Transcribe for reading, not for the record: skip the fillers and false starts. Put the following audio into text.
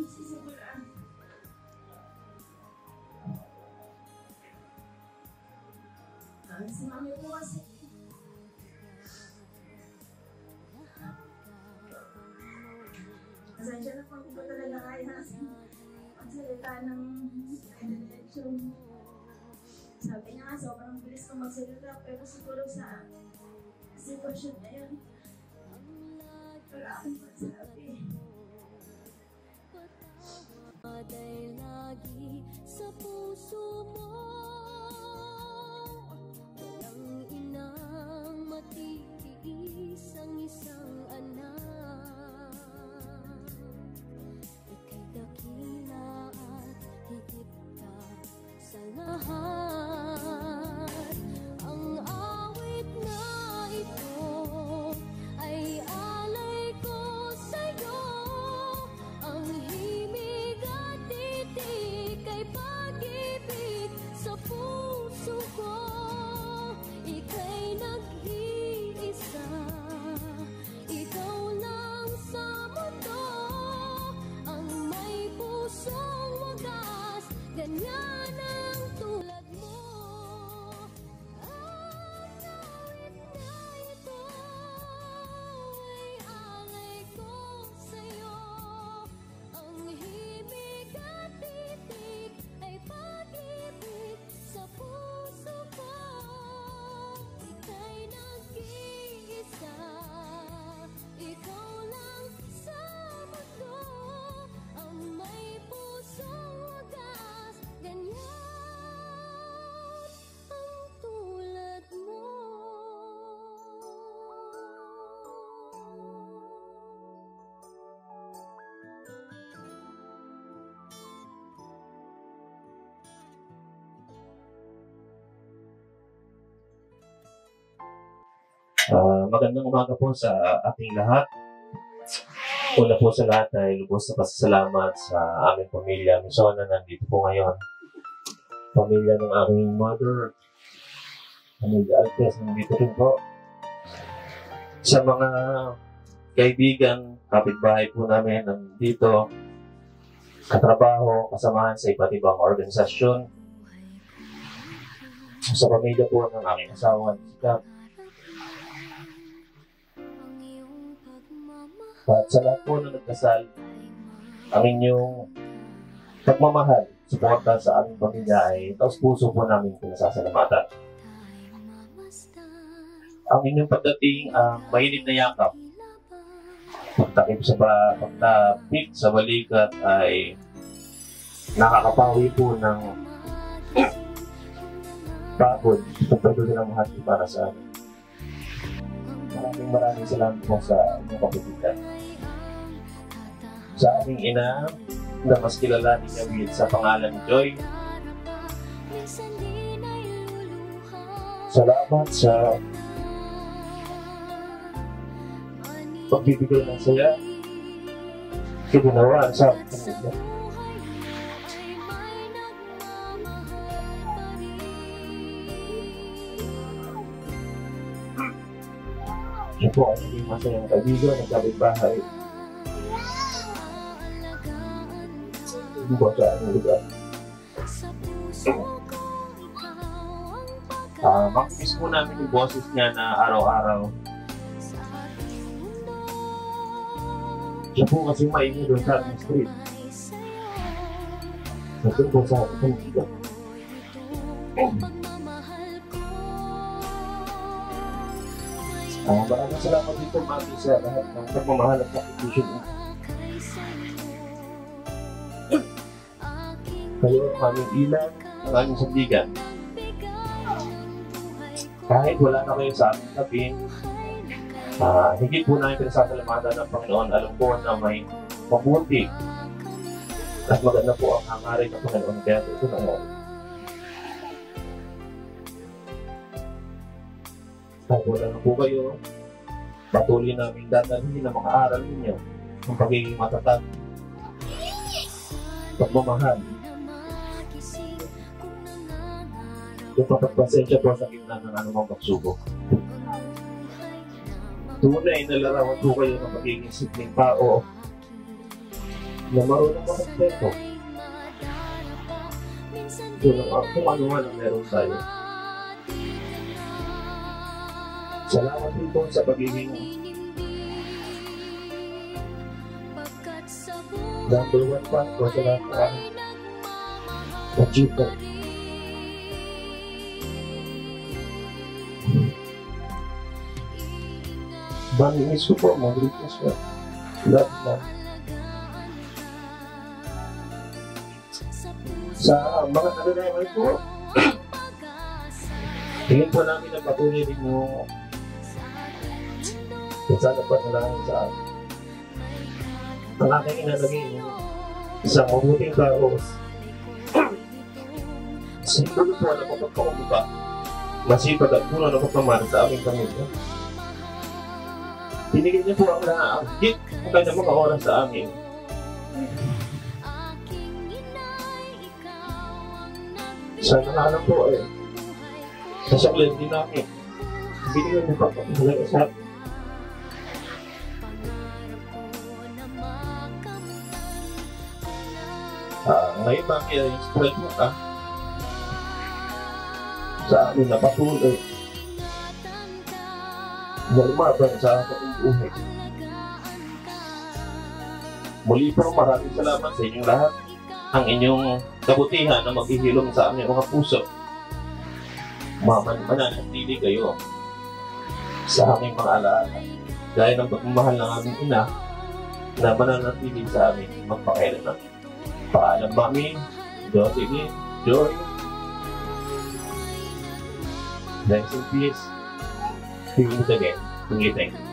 sisimulan. Si mami po kasi pasensya na po, hindi ko talaga kaya magsalita ng diretsyon. Sabi niya nga, sobrang bilis ko magsalita, pero siguro sa sitwasyon na yun, wala akong magsabi. Dahil lagi sa puso mo, walang inang matitiis ang isang anak. Ika'y dakila at higit ka sa lahat. Ang awit na ito ay alay ko sa'yo. Ang himig at titik ay pag-ibig sa puso ko. Ika'y nag-iisa, ikaw lang sa mundo. Ang may pusong wagas, ganyan ang tulad mo. Ang awit na ito ay alay ko sa'yo. Ang himig at titik ay pag-ibig sa puso ko. Ika'y nag-iisa, ikaw lang sa mundo. Ang may pusong wagas, ganyan ang tulad mo. Magandang umaga po sa ating lahat. Una po sa lahat ay lubos na pasasalamat sa aming pamilya Mison na nandito po ngayon. Pamilya ng aking mother, pamilya Altes, nandito rin po. Sa mga kaibigan, kapitbahay po namin nandito, katrabaho, kasamahan sa iba't ibang organisasyon. Sa pamilya po ng aking asawa, at sa lahat po na nagkasal, ang inyong pagmamahal, suporta sa aming pamilya ay taos puso po namin pinasasalamatan. Ang inyong pagdating ang mainit na yakap, pagtakip pagtapik sa balikat ay nakakapawi po ng pagod sa pagdating ng hati para sa amin. Maraming salamat po sa inyong kapatidan. Sa aming ina, na mas kilala niya sa pangalan Joy. Salamat sa pagbibigay ng saya, kinunawaan sa aming pamilya. Siya po ay naging masayang kaibigan ng kapitbahay. Hindi po sa anong lugar. Makikiss po namin yung boses niya na araw-araw. Siya po kasi maingay doon sa aming street. Nandun po sa aking pamilya. Maraming salamat dito, mami, sa lahat ng pagmamahal at sakripisyo mo. Kayo ang aming ilan, ang aming sandigan. Kahit wala na kayo sa aming tabi, higit po namin pinasasalamatan ng Panginoon. Alam po na may mabuti at maganda po ang hangarin ng Panginoon. Kaya ito na nga. Kahit wala na po kayo, patuloy namin dadalhin ang mga aral ninyo, ang pagiging matatag, pagmamahal, yung pagpapasensya po sa gitna ng anumang pagsubok. Tunay na larawan po kayo ng pagiging simpleng tao na marunong makaspeto. Kung ano man ang meron tayo. Salamat din po sa pagiging number one pa po sa lahat ng achievement. Bangis ko po, mag-request ko. Lahat na. Sa mga nananamay po, tingin po namin na patuloy din mo kung saan napanalangin sa akin. Ang aking inalagay isang mabuting tao. Siguro po na kapagpakumbuka, masipag at puno na pagpamahal sa aming pamilya. Binigyan niyo po ang higit ang kanyang mga oras sa amin. Sana nga lang po sasaklin din namin. Binigyan niyo pa pagpapalagay sa amin. Ngayon ba kaya yung spread mo ka sa amin na patuloy na lumaban sa aking buhay. Muli po maraming salamat sa inyong lahat. Ang inyong kabutihan na maghihilom sa aming mga puso. Mananatili kayo sa aming mga alaala. Gaya ng pagmamahal ng aming ina na mananatili sa aming magpakailan. Paalam mami, Josephine, Joy. Thanks and peace. See you again. Thank you.